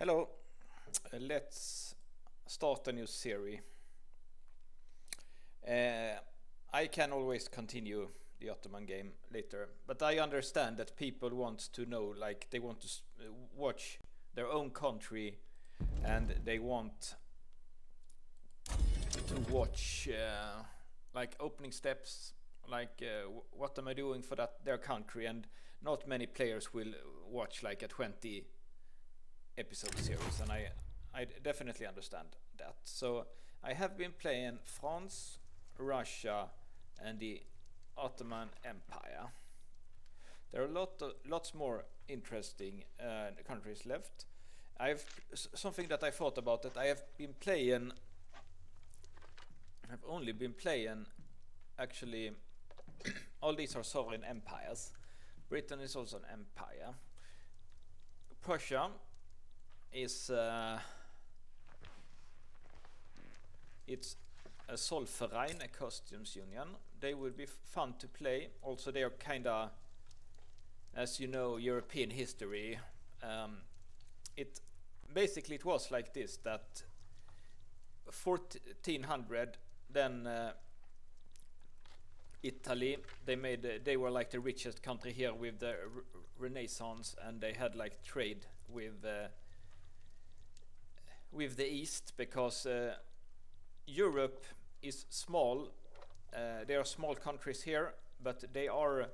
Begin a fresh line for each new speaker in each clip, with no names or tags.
Hello, let's start a new series. I can always continue the Ottoman game later, but I understand that people want to know, like they want to watch their own country, and they want to watch like opening steps, like what am I doing for their country, and not many players will watch like a 20 episode series, and I definitely understand that. So I have been playing France, Russia, and the Ottoman Empire. There are lots more interesting countries left. I've something that I thought about that I have been playing. I've only been playing actually. All these are sovereign empires. Britain is also an empire. Prussia is it's a Zollverein, a customs union. They would be fun to play. Also, they are kinda, as you know, European history. It basically it was like this, that 1400, then Italy, they were like the richest country here with the Renaissance, and they had like trade with the East, because Europe is small. There are small countries here, but they are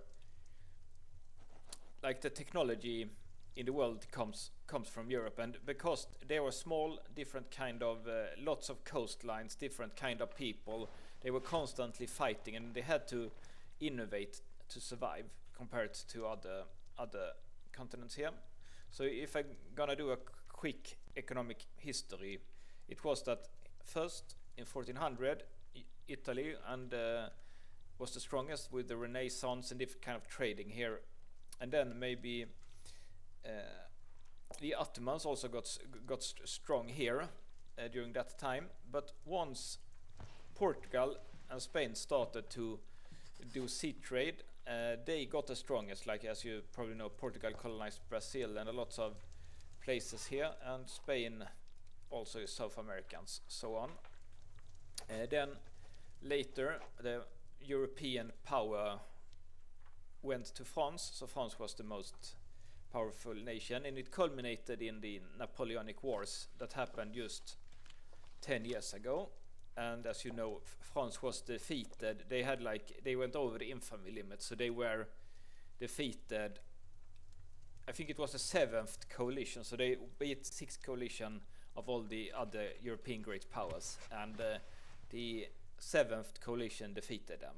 like the technology in the world comes from Europe, and because they were small, different kind of lots of coastlines, different kind of people, they were constantly fighting, and they had to innovate to survive compared to other continents here. So if I'm gonna do a quick economic history, it was that first in 1400 Italy and was the strongest with the Renaissance and different kind of trading here, and then maybe the Ottomans also got strong here during that time. But once Portugal and Spain started to do sea trade, they got the strongest. Like, as you probably know, Portugal colonized Brazil and a lot of places here, and Spain also South Americans, so on. Then later the European power went to France, so France was the most powerful nation, and it culminated in the Napoleonic Wars that happened just 10 years ago. And as you know, France was defeated. They went over the infamy limit, so they were defeated. I think it was the 7th coalition, so they beat 6th coalition of all the other European great powers, and the 7th coalition defeated them.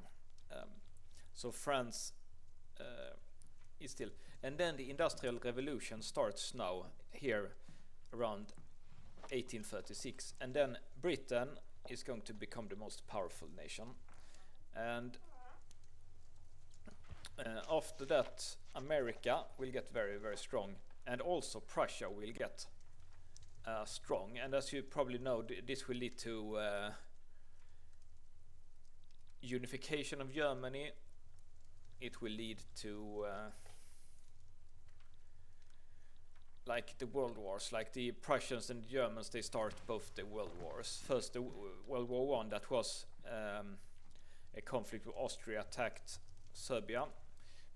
So France is still, and then the Industrial Revolution starts now here around 1836, and then Britain is going to become the most powerful nation, and after that America will get very, very strong, and also Prussia will get strong. And as you probably know, this will lead to unification of Germany. It will lead to like the world wars, like the Prussians and the Germans, they start both the world wars. First the World War I, that was a conflict where Austria attacked Serbia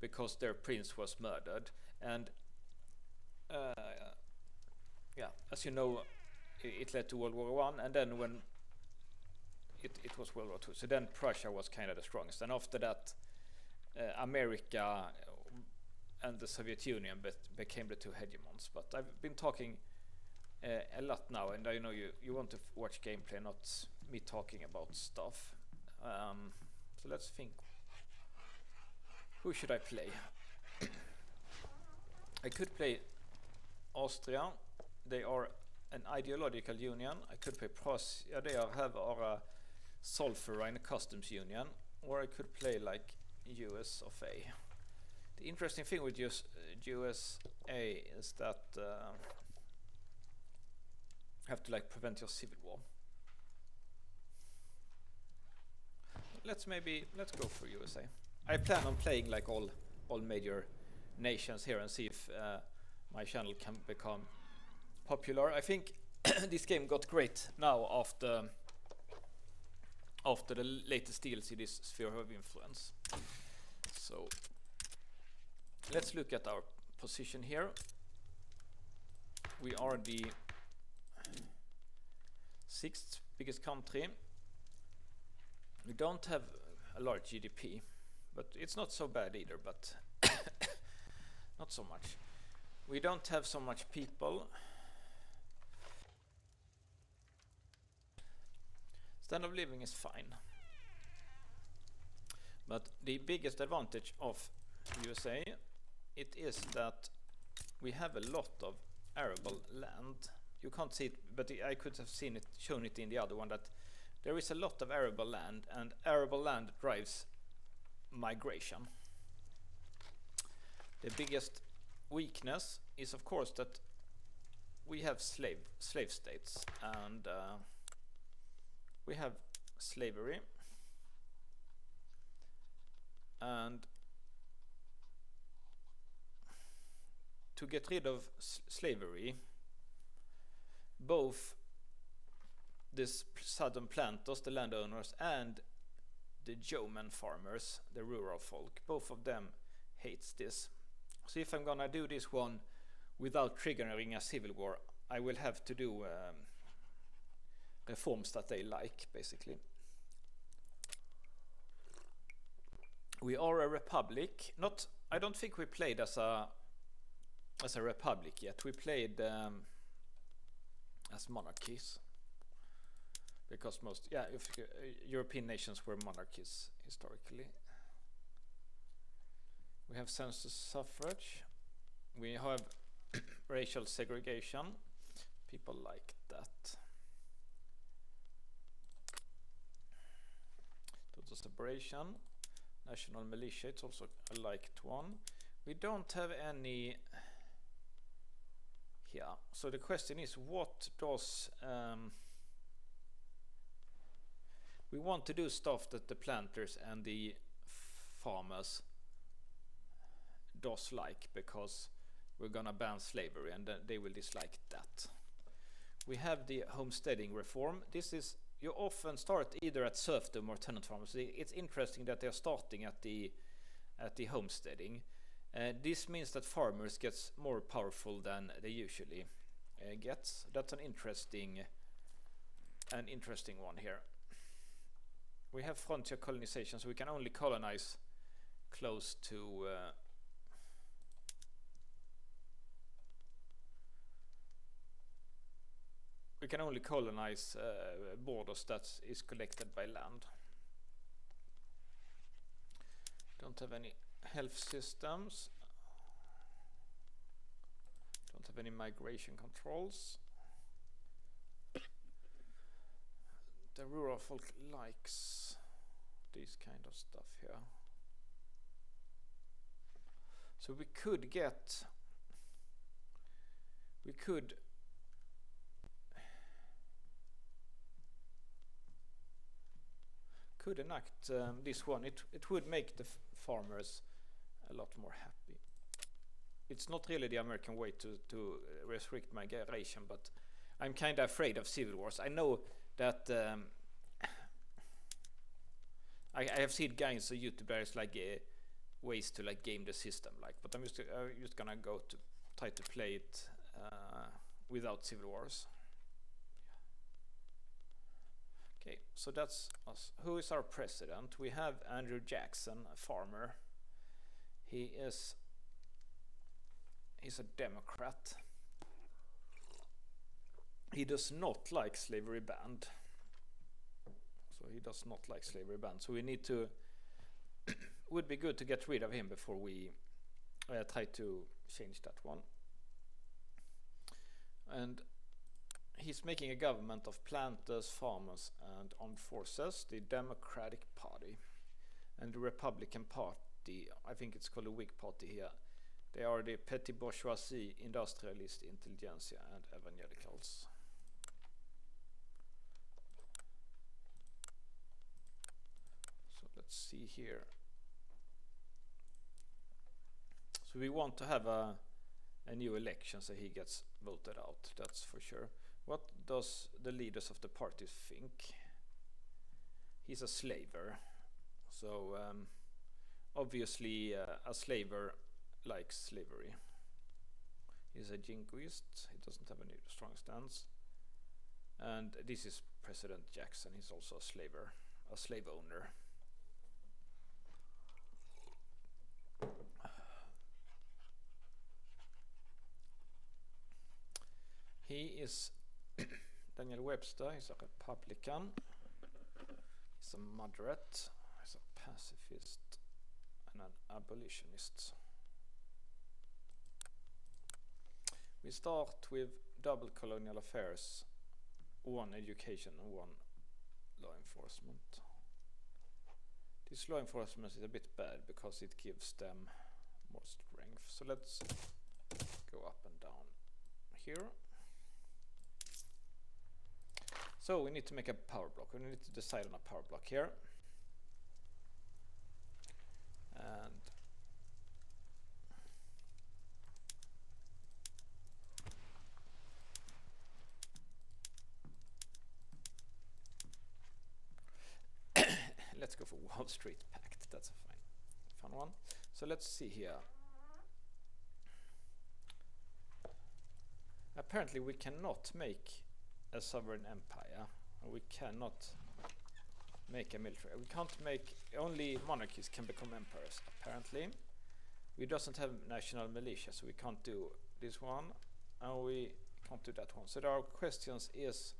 because their prince was murdered, and yeah, as you know, it led to World War I, and then when it was World War II, so then Prussia was kind of the strongest, and after that America and the Soviet Union became the two hegemons. But I've been talking a lot now, and I know you want to watch gameplay, not me talking about stuff. So let's think. Who should I play? I could play Austria. They are an ideological union. I could play Prussia. They have a Zollverein customs union. Or I could play like US of A. The interesting thing with USA is that you have to like prevent your civil war. Let's go for USA. I plan on playing like all major nations here, and see if my channel can become popular. I think this game got great now after the latest DLC, this Sphere of Influence. So let's look at our position here. We are the 6th biggest country. We don't have a large GDP, but it's not so bad either, but not so much. We don't have so much people. Standard of living is fine. But the biggest advantage of USA, it is that we have a lot of arable land. You can't see it, but I could have shown it in the other one, that there is a lot of arable land, and arable land drives migration. The biggest weakness is, of course, that we have slave states, and we have slavery, and to get rid of slavery, both the southern planters, the landowners, and the Yeoman farmers, the rural folk, both of them hates this. So if I'm gonna do this one without triggering a civil war, I will have to do reforms that they like, basically. We are a republic. I don't think we played as a republic yet. We played as monarchies, because most European nations were monarchies historically. We have census suffrage. We have racial segregation. People like that. Total separation. National militia, it's also a liked one. We don't have any here. So the question is, what does we want to do stuff that the planters and the farmers does like, because we're gonna ban slavery and they will dislike that. We have the homesteading reform. This is, you often start either at serfdom or tenant farmers. It's interesting that they're starting at the homesteading. This means that farmers gets more powerful than they usually gets. That's an interesting one here. We have frontier colonization, so we can only colonize close to we can only colonize borders that is collected by land. Don't have any health systems. Don't have any migration controls. The rural folk likes this kind of stuff here. So we could enact this one. It would make the farmers a lot more happy. It's not really the American way to restrict migration, but I'm kind of afraid of civil wars. I know that I have seen guys on YouTube, there's like ways to like game the system, like, but I'm just gonna go to try to play it without civil wars. Okay, so that's us. Who is our president? We have Andrew Jackson, a farmer. He's a Democrat. He does not like slavery banned. So we need to would be good to get rid of him before we try to change that one. And he's making a government of planters, farmers, and armed forces, the Democratic Party. And the Republican Party, I think it's called the Whig Party here, they are the petty bourgeoisie, industrialist, intelligentsia, and evangelicals. So let's see here. So we want to have a a new election, so he gets voted out, that's for sure. What does the leaders of the party think? He's a slaver, so obviously a slaver likes slavery. He's a jingoist, he doesn't have any strong stance. And this is President Jackson, he's also a slaver, a slave owner. He is Daniel Webster, he's a Republican, he's a moderate, he's a pacifist, and an abolitionist. We start with double colonial affairs, one education and one law enforcement. This law enforcement is a bit bad because it gives them more strength. So let's go up and down here. So we need to make a power block. We need to decide on a power block here. And let's go for Wall Street Pact. That's a fun one. So let's see here. Apparently we cannot make a sovereign empire. We cannot make a military. We can't make, only monarchies can become emperors, apparently. We doesn't have national militia, so we can't do this one, and we can't do that one. So our questions is,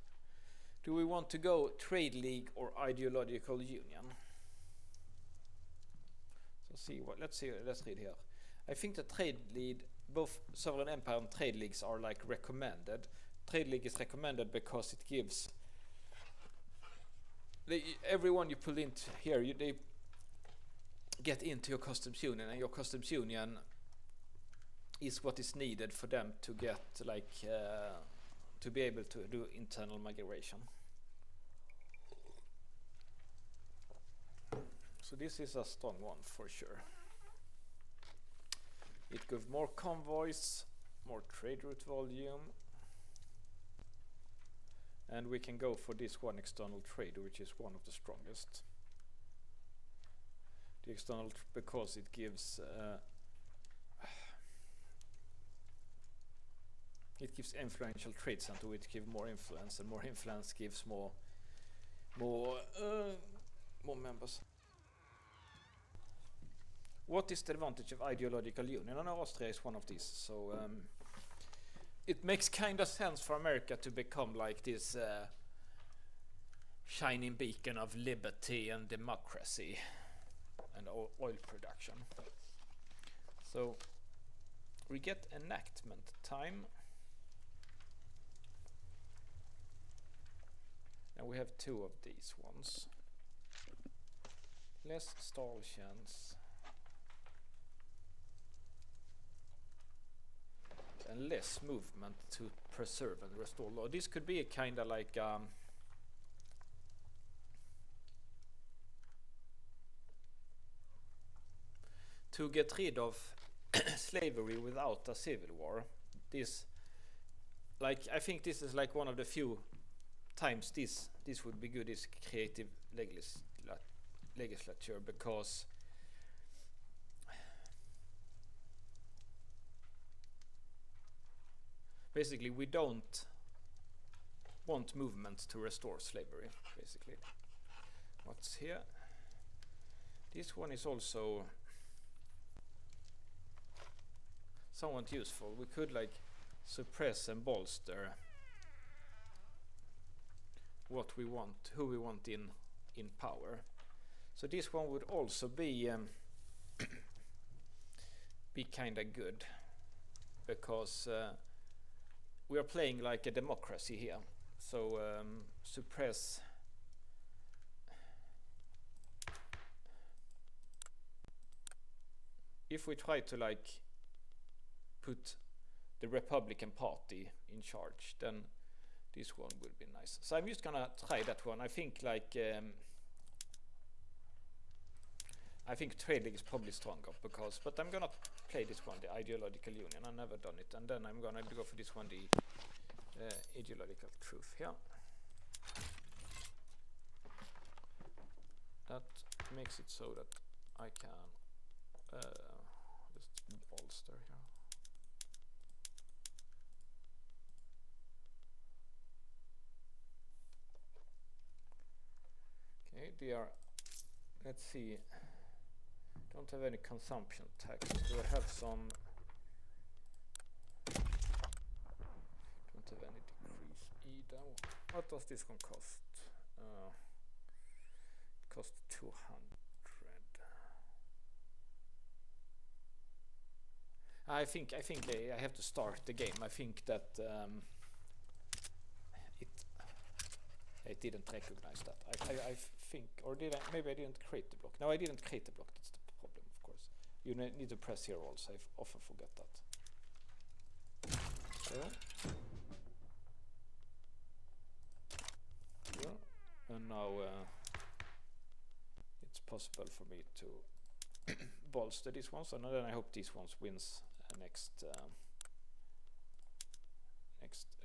do we want to go trade league or ideological union? So let's read here. I think the trade league, both sovereign empire and trade leagues are like recommended. Trade league is recommended because it gives everyone you pull into here, they get into your customs union, and your customs union is what is needed for them to get to be able to do internal migration. So this is a strong one for sure. It gives more convoys, more trade route volume, and we can go for this one external trade, which is one of the strongest. The external because it gives influential trade center, which give more influence, and more influence gives more members. What is the advantage of ideological union? I know Austria is one of these, so it makes kind of sense for America to become like this shining beacon of liberty and democracy and oil production. So we get enactment time, and we have two of these ones. Less stall chance and less movement to preserve and restore law. This could be a kind of like to get rid of slavery without a civil war. This, like, I think this is like one of the few times this would be good, is creative legislature, because basically we don't want movement to restore slavery, basically. What's here? This one is also somewhat useful. We could like suppress and bolster what we want, who we want in power. So this one would also be be kind of good, because we are playing like a democracy here. So suppress if we try to like put the Republican Party in charge, then this one would be nice. So I'm just gonna try that one. I think like I think trading is probably stronger but I'm gonna play this one, the ideological union. I've never done it, and then I'm gonna go for this one, the ideological truth here. That makes it so that I can just bolster here. Okay, they are, let's see, don't have any consumption tax. Do I have some? Don't have any decrease either. What does this one cost? Cost 200. I think I have to start the game. I think that it didn't recognize that. I think, or did I? Maybe I didn't create the block. No, I didn't create the block. That's the problem, of course. You need to press here also. I often forget that. So, yeah. And now it's possible for me to bolster these ones, and then I hope these ones wins next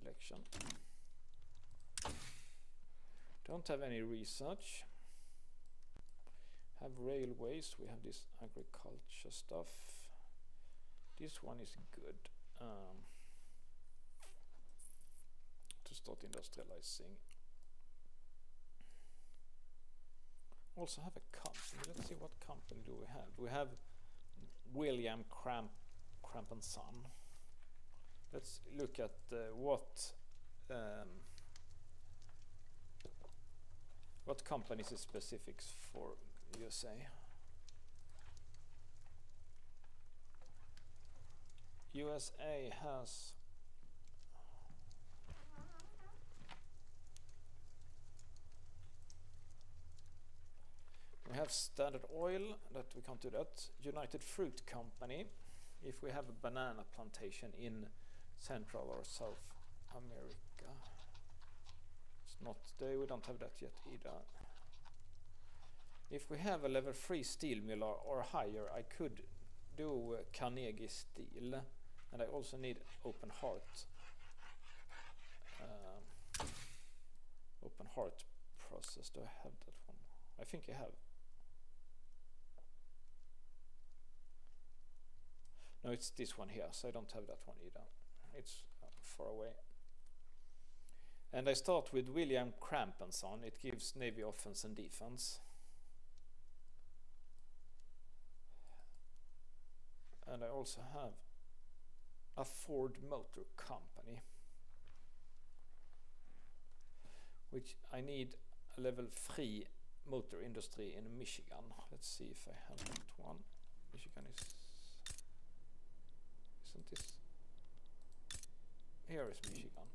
election. Don't have any research. Have railways. We have this agriculture stuff. This one is good to start industrializing. Also have a company. Let's see, what company do we have? We have William Cramp and Son. Let's look at what companies is specifics for USA. USA has we have Standard Oil, that we can't do that. United Fruit Company, if we have a banana plantation in Central or South America. It's not, we don't have that yet either. If we have a level 3 steel mill or higher, I could do Carnegie Steel, and I also need Open Heart. Open Heart process, do I have that one? I think I have. No, it's this one here, so I don't have that one either. It's far away. And I start with William Cramp and Son. It gives Navy offense and defense. And I also have a Ford Motor Company, which I need a level 3 motor industry in Michigan. Let's see if I have that one. Michigan isn't this? Here is Michigan.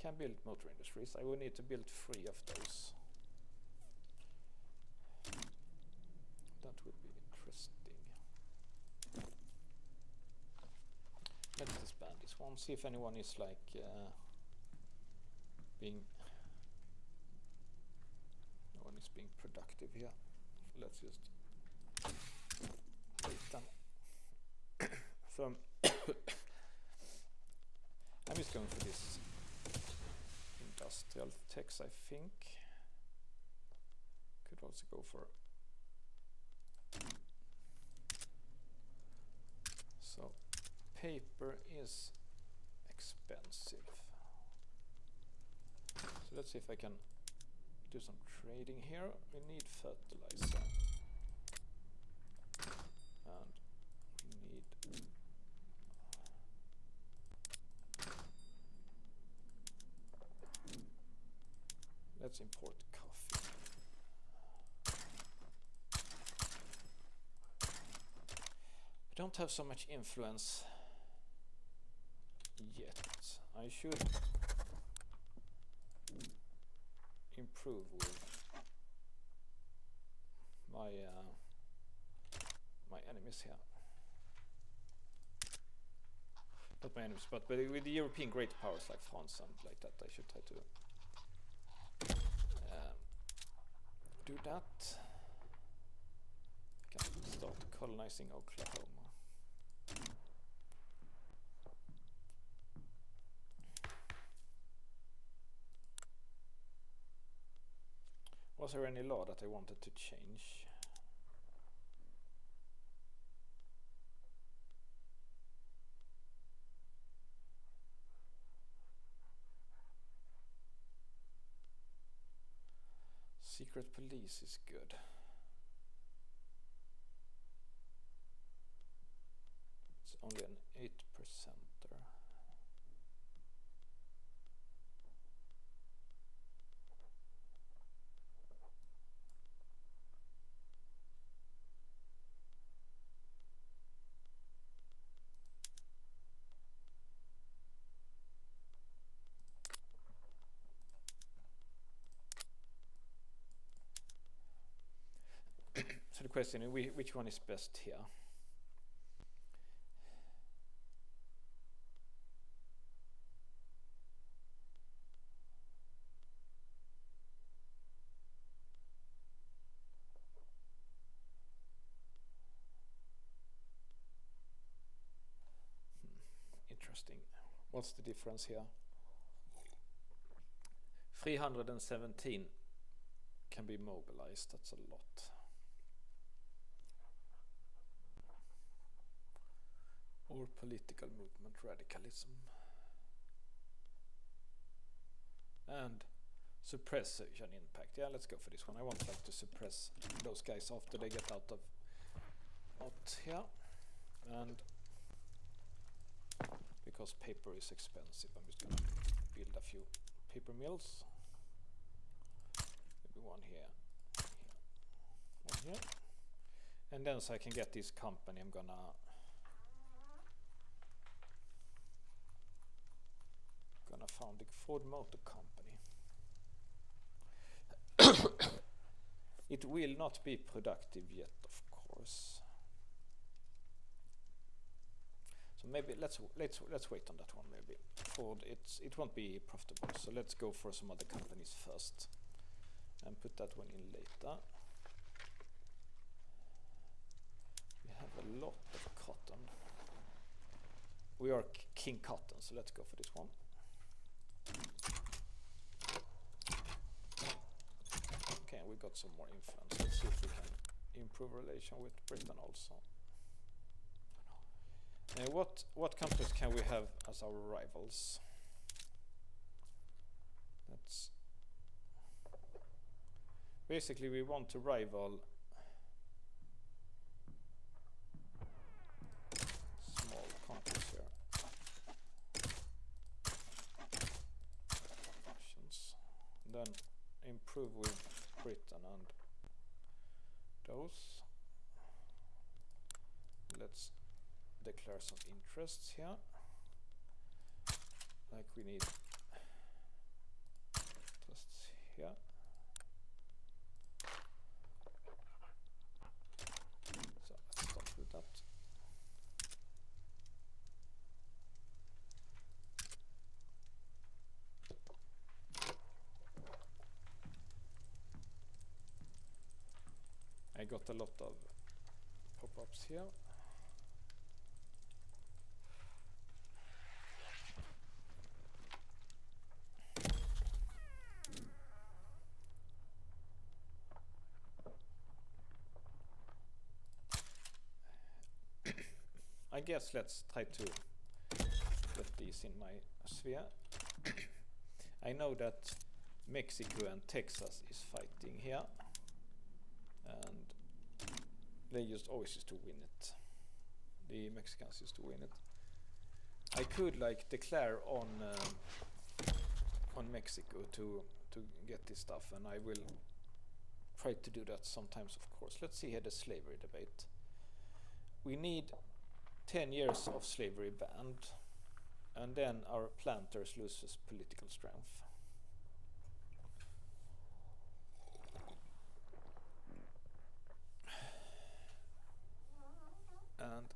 Can build motor industries. I will need to build 3 of those. That would be interesting. Let's disband this one. See if anyone is like being. No one is being productive here. Let's just wait them. So I'm just going for this industrial text, I think. Could also go for. So paper is expensive. So let's see if I can do some trading here. We need fertilizer. And we need let's import coffee. We don't have so much influence yet. I should improve with my my enemies here. Not my enemies, but with the European great powers like France and like that, I should try to do that. Can start colonizing Oklahoma. Was there any law that I wanted to change? Secret police is good. It's only an 8%er. So the question is, which one is best here? Interesting. What's the difference here? 317 can be mobilized. That's a lot. Or political movement radicalism. And suppression impact. Yeah, let's go for this one. I want like to suppress those guys after they get out here. And because paper is expensive, I'm just gonna build a few paper mills. Maybe one here, one here. And then so I can get this company, I'm gonna found the Ford Motor Company. It will not be productive yet, of course. So maybe let's wait on that one. Maybe Ford, it won't be profitable. So let's go for some other companies first, and put that one in later. We have a lot of cotton. We are King Cotton, so let's go for this one. Okay, we got some more influence. Let's see if we can improve relation with Britain also. What countries can we have as our rivals? That's basically we want to rival small countries here. Then improve with Britain and those. Let's declare some interests here. Like we need interests here. So let's start with that. I got a lot of pop-ups here. I guess let's try to get these in my sphere. I know that Mexico and Texas is fighting here. And they always used to win it. The Mexicans used to win it. I could like declare on Mexico to get this stuff, and I will try to do that sometimes, of course. Let's see here the slavery debate. We need 10 years of slavery banned, and then our planters loses political strength. And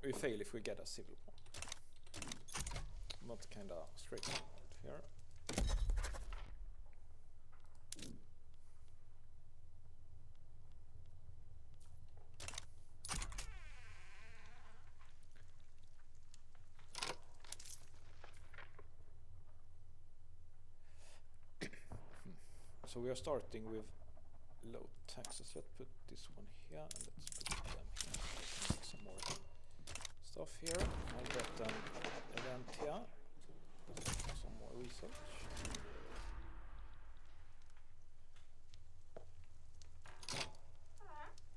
we fail if we get a civil war. Not kinda straightforward here. So we are starting with low taxes. Let's put this one here and let's put them here. Let's make some more stuff here. I'll get an event here. Some more research.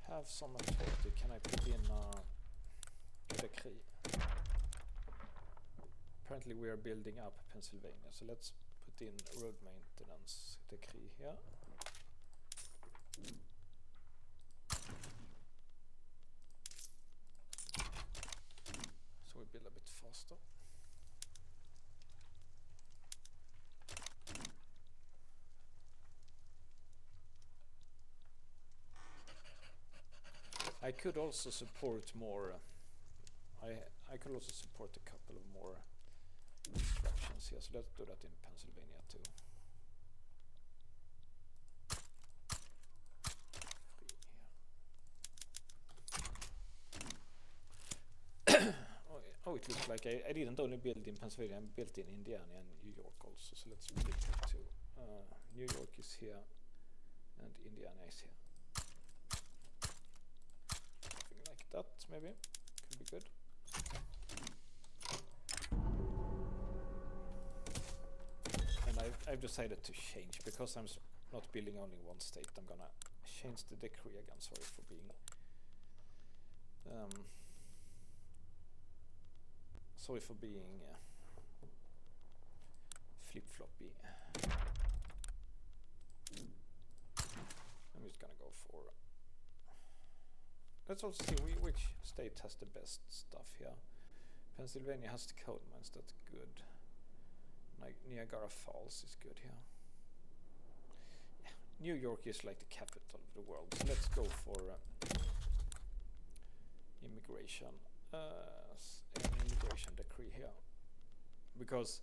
Have some authority. Can I put in a decree? Apparently we are building up Pennsylvania, so let's put in road maintenance decree here. So we build a bit faster. I could also support more. I could also support a couple of more instructions here. So let's do that in Pennsylvania too. Oh, it looks like I didn't only build in Pennsylvania. I built in Indiana and New York also. So let's build it too. New York is here, and Indiana is here. That maybe could be good. And I've decided to change because I'm not building only one state. I'm gonna change the decree again. Sorry for being flip-floppy. I'm just gonna go for. Let's also see which state has the best stuff here. Pennsylvania has the coal mines, that's good. Niagara Falls is good here. Yeah. New York is like the capital of the world, so let's go for immigration. An immigration decree here. Because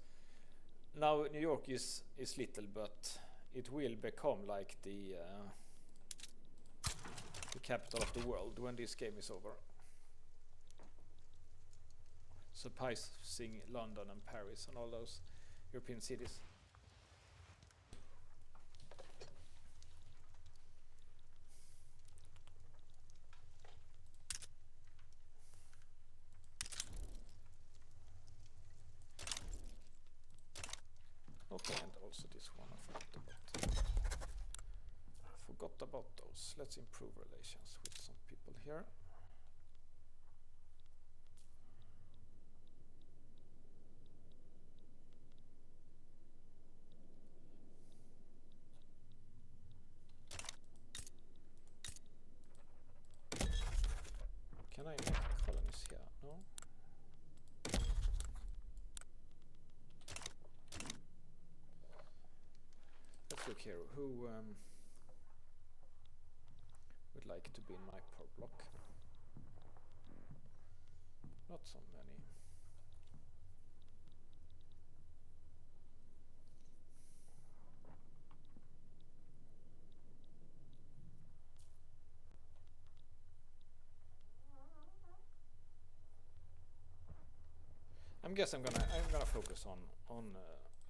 now New York is little, but it will become like the capital of the world when this game is over. Surpassing London and Paris and all those European cities. Okay, and also this one I forgot about those. Let's improve relations with some people here. Can I make colonies here? No? Let's look here. Who would like to be in my power block? Not so many. I guess I'm gonna focus on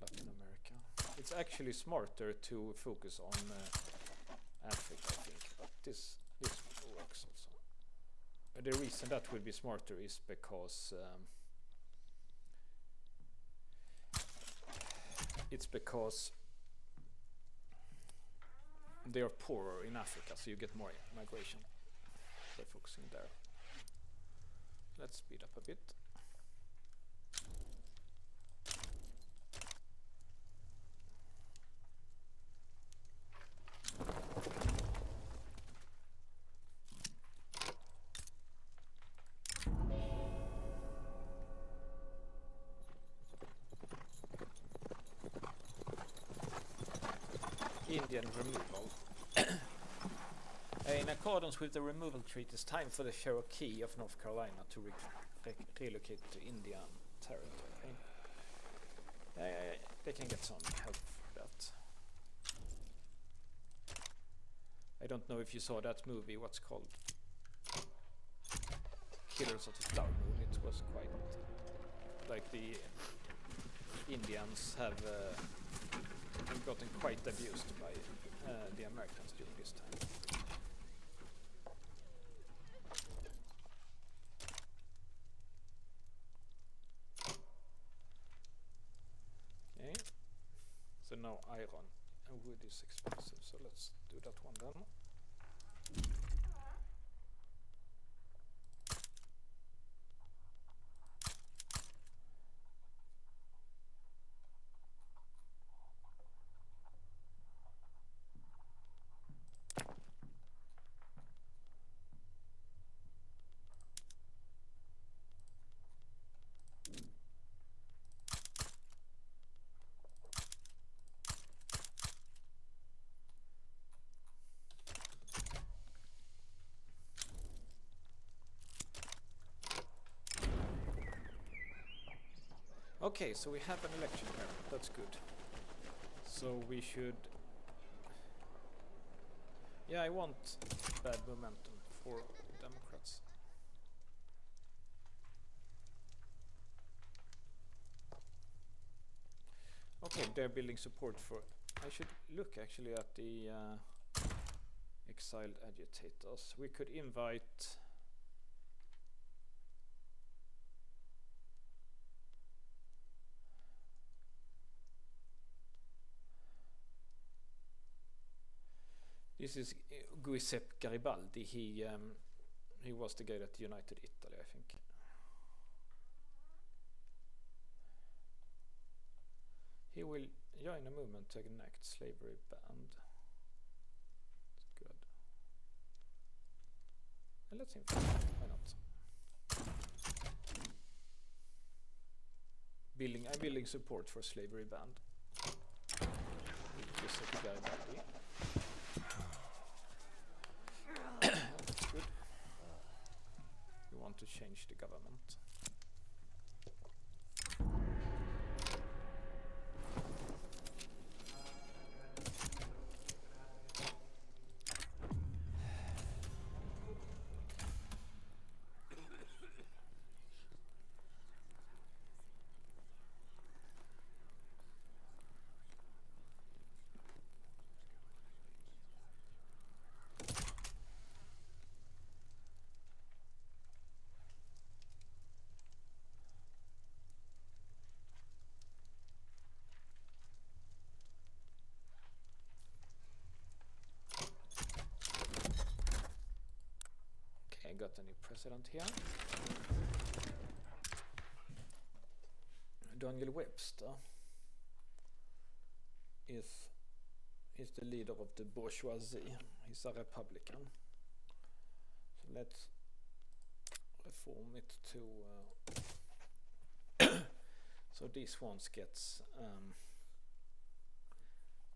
Latin America. It's actually smarter to focus on Africa, I think, but this works also. The reason that would be smarter is because they are poorer in Africa, so you get more migration by focusing there. Let's speed up a bit. Indian removal. In accordance with the removal treaty, it's time for the Cherokee of North Carolina to relocate to Indian territory. They can get some help for that. I don't know if you saw that movie, what's called Killers of the Flower Moon. It was quite like the Indians have and gotten quite abused by the Americans during this time. Okay, so now iron and wood is expensive, so let's do that one then. Okay, so we have an election here. That's good. So we should... Yeah, I want bad momentum for Democrats. Okay, they're building support for... I should look actually at the exiled agitators. We could invite... This is Giuseppe Garibaldi. He was the guy that united Italy, I think. He will join a movement to enact slavery ban. That's good. And let's him. Why not? I'm building support for slavery ban. Giuseppe Garibaldi. That's good. We want to change the government. Got a new president here. Daniel Webster is the leader of the bourgeoisie. He's a Republican. So let's reform it to so this one gets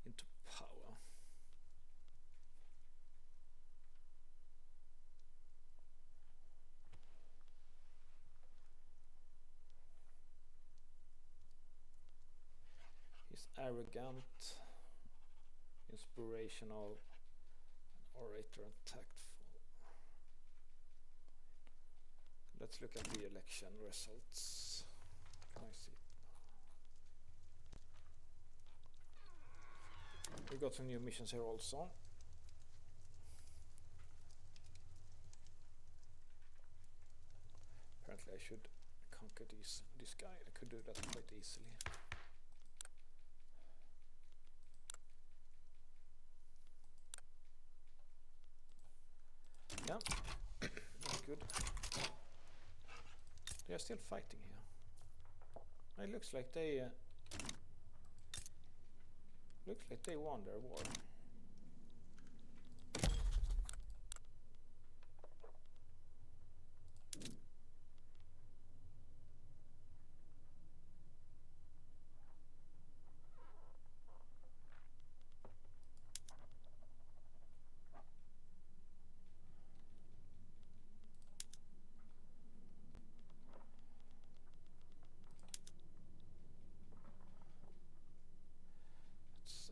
into power. Arrogant, inspirational, an orator, and tactful. Let's look at the election results. Can I see? We got some new missions here also. Apparently I should conquer this guy. I could do that quite easily. Yeah, that's good. They are still fighting here. It looks like they won their war.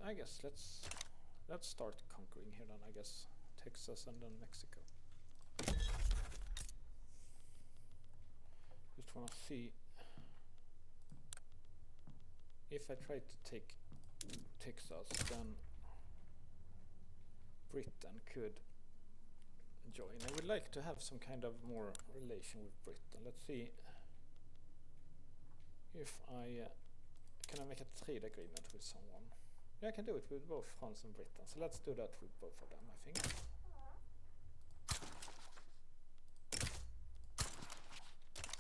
I guess let's start conquering here then. I guess Texas and then Mexico. Just wanna see if I try to take
Texas, then Britain could join. I would like to have some kind of more relation with Britain. Let's see if can I make a trade agreement with someone. Yeah, I can do it with both France and Britain. So let's do that with both of them, I think.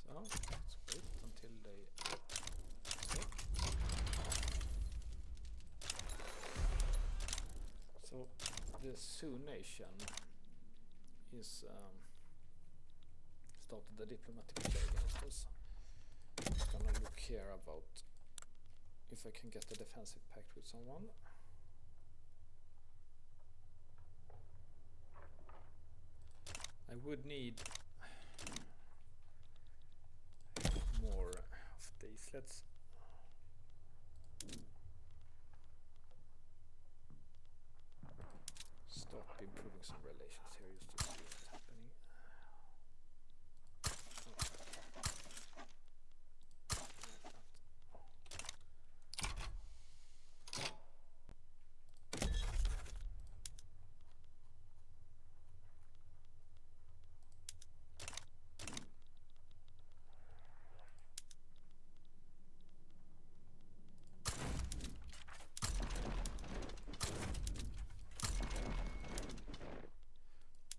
So let's wait until they accept. So the Sioux nation is started a diplomatic play against us. I'm gonna look here about if I can get a defensive pact with someone. I would need more of these. Let's stop improving some relations here just to see what's happening.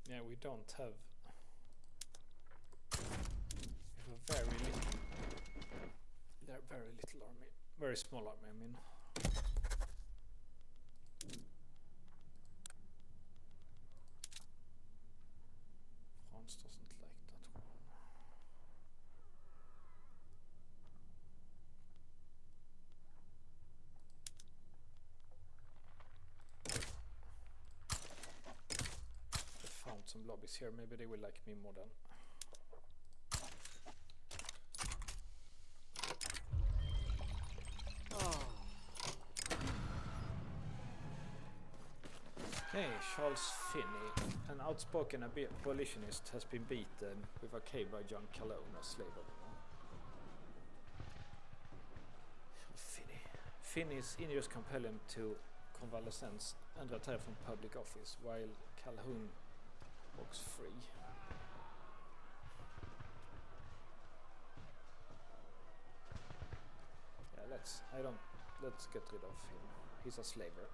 Yeah, we don't have a very little army, very small army, I mean. France doesn't like that one. I found some lobbies here, maybe they will like me more than. Okay, Charles Finney, an outspoken abolitionist, has been beaten with a cane by John Calhoun, a slave owner. Finney's injuries compel him to convalescence and retire from public office, while Calhoun walks free. Yeah, let's get rid of him. He's a slaver.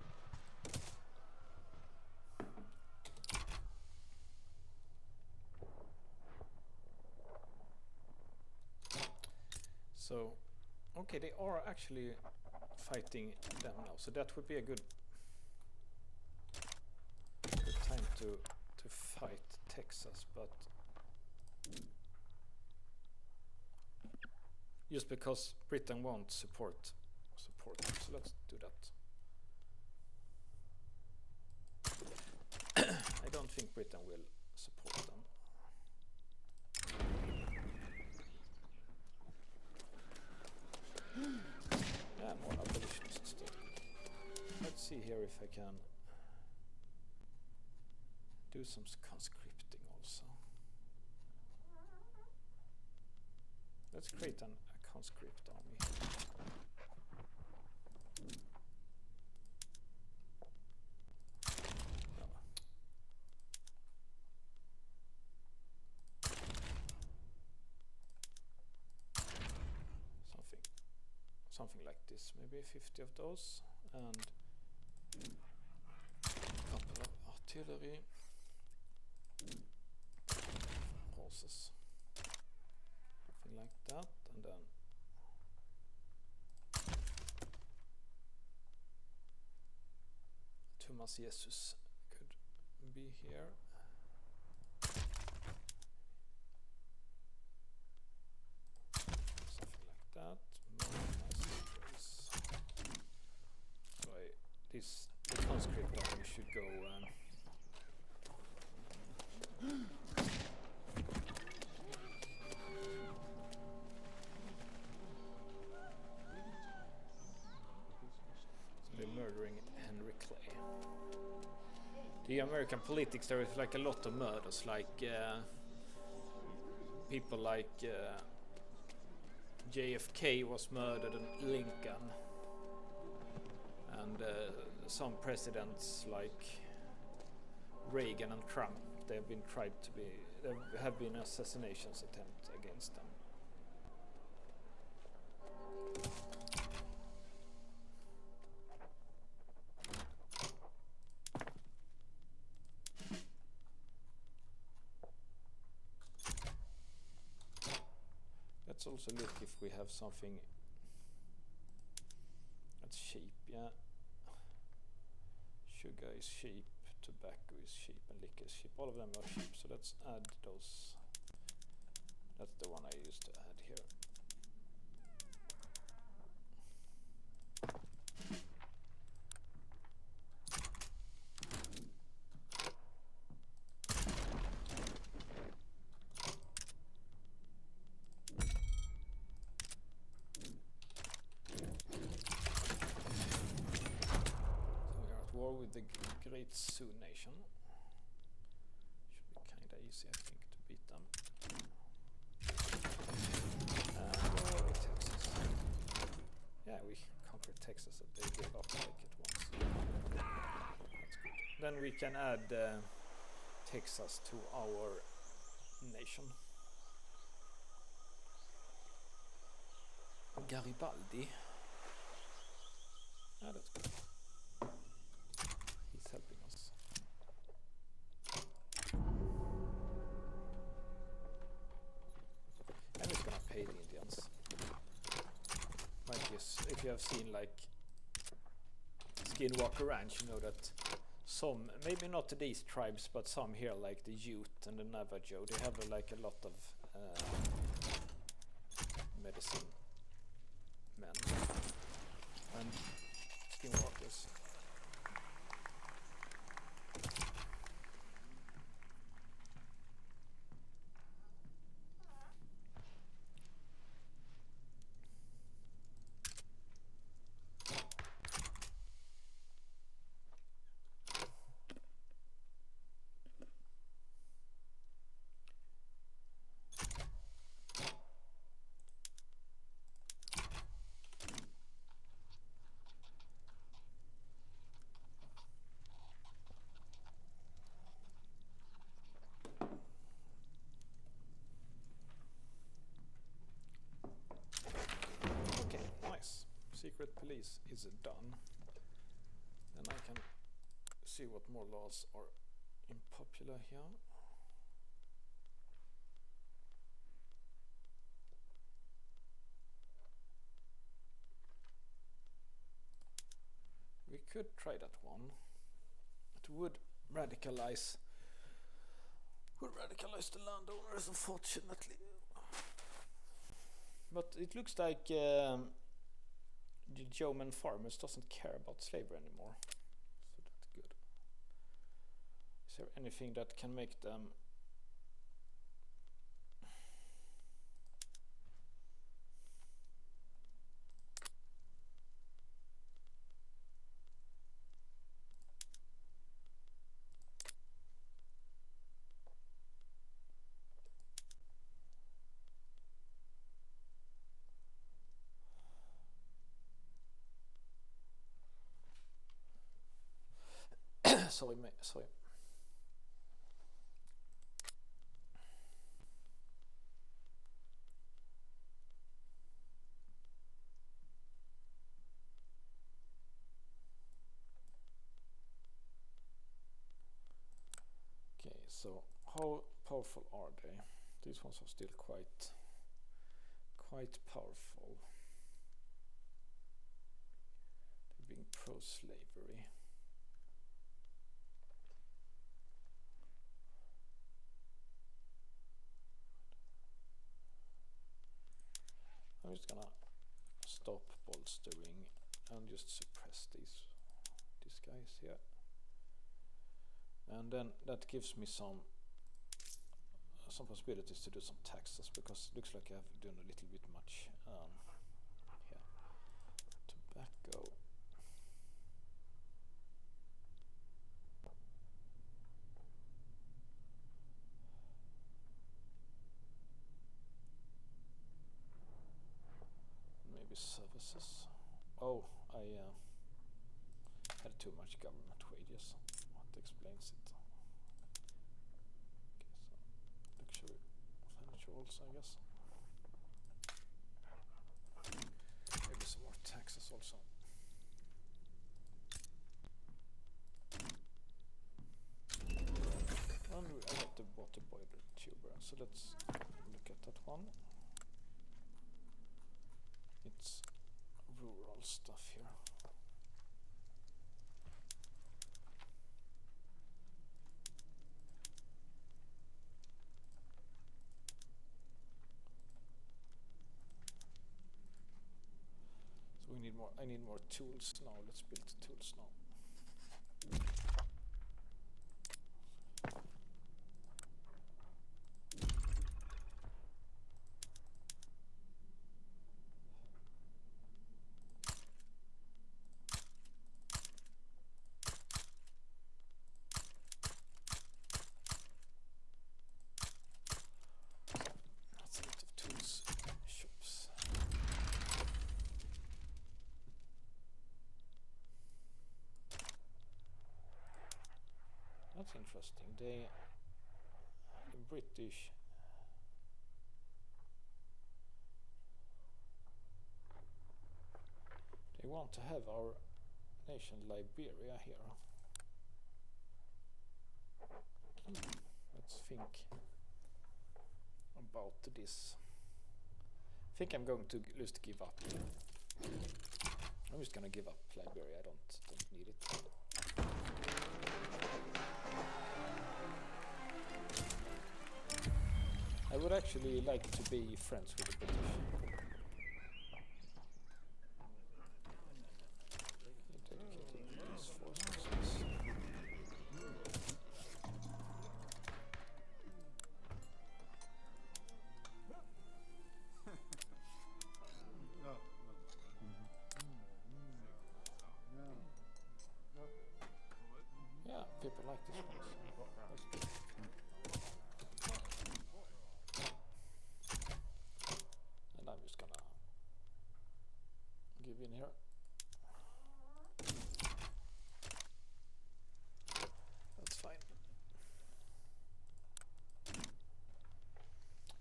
So, okay, they are actually fighting them now, so that would be a good time to fight Texas, but just because Britain won't support them, so let's do that. I don't think Britain will support them. Yeah, more abolitionists. Let's see here if I can do some conscripting also. Let's create a conscript army. Something like this, maybe 50 of those, and a couple of artillery, horses, something like that, and then Thomas Jesus could be here. Something like that. The conscript army should go so they're murdering Henry Clay. The American politics, there is like a lot of murders, like people like JFK was murdered and Lincoln. and some presidents like Reagan and Trump, there have been assassinations attempts against them. Let's also look if we have something that's cheap. Yeah, sugar is cheap, tobacco is cheap, and liquor is cheap. All of them are cheap, so let's add those. That's the one I used to add here. With the Great Sioux Nation. Should be kinda easy, I think, to beat them. War with Texas. Yeah, we conquered Texas, and they gave up like it once. That's good. Then we can add Texas to our nation. Garibaldi. Ah, that's good. Helping us. I'm just gonna pay the Indians. Like if you have seen like Skinwalker Ranch, you know that some, maybe not these tribes, but some here like the Ute and the Navajo, they have like a lot of medicine men and skinwalkers. Secret police is done. Then I can see what more laws are unpopular here. We could try that one. It would radicalize the landowners, unfortunately. But it looks like the Yeoman farmers doesn't care about slavery anymore, so that's good. Is there anything that can make them sorry. Okay, so how powerful are they? These ones are still quite powerful. They're being pro-slavery. I'm just gonna stop bolstering and just suppress these guys here, and then that gives me some possibilities to do some taxes, because it looks like I have done a little bit much here. Tobacco. Maybe services. Oh, I had too much government wages. What explains it? Okay, so luxury furniture also, I guess. Maybe some more taxes also. And I got the water boiler tuber, so let's look at that one. It's rural stuff here. So we need more. I need more tools now. Let's build the tools now. That's a lot of tools shops. That's interesting. The British they want to have our nation Liberia here. Let's think about this. I think I'm going to just give up. I'm just gonna give up Liberia. I don't need it. I would actually like to be friends with the British. Yeah, people like this one. And I'm just gonna give in here. That's fine.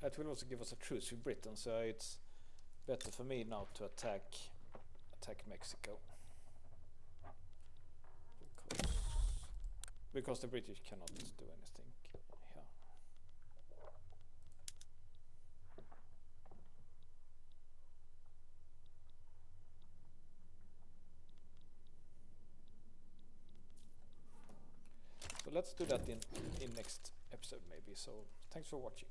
That will also give us a truce with Britain, so it's better for me now to attack Mexico. Because the British cannot do anything here. So let's do that in next episode maybe. So thanks for watching.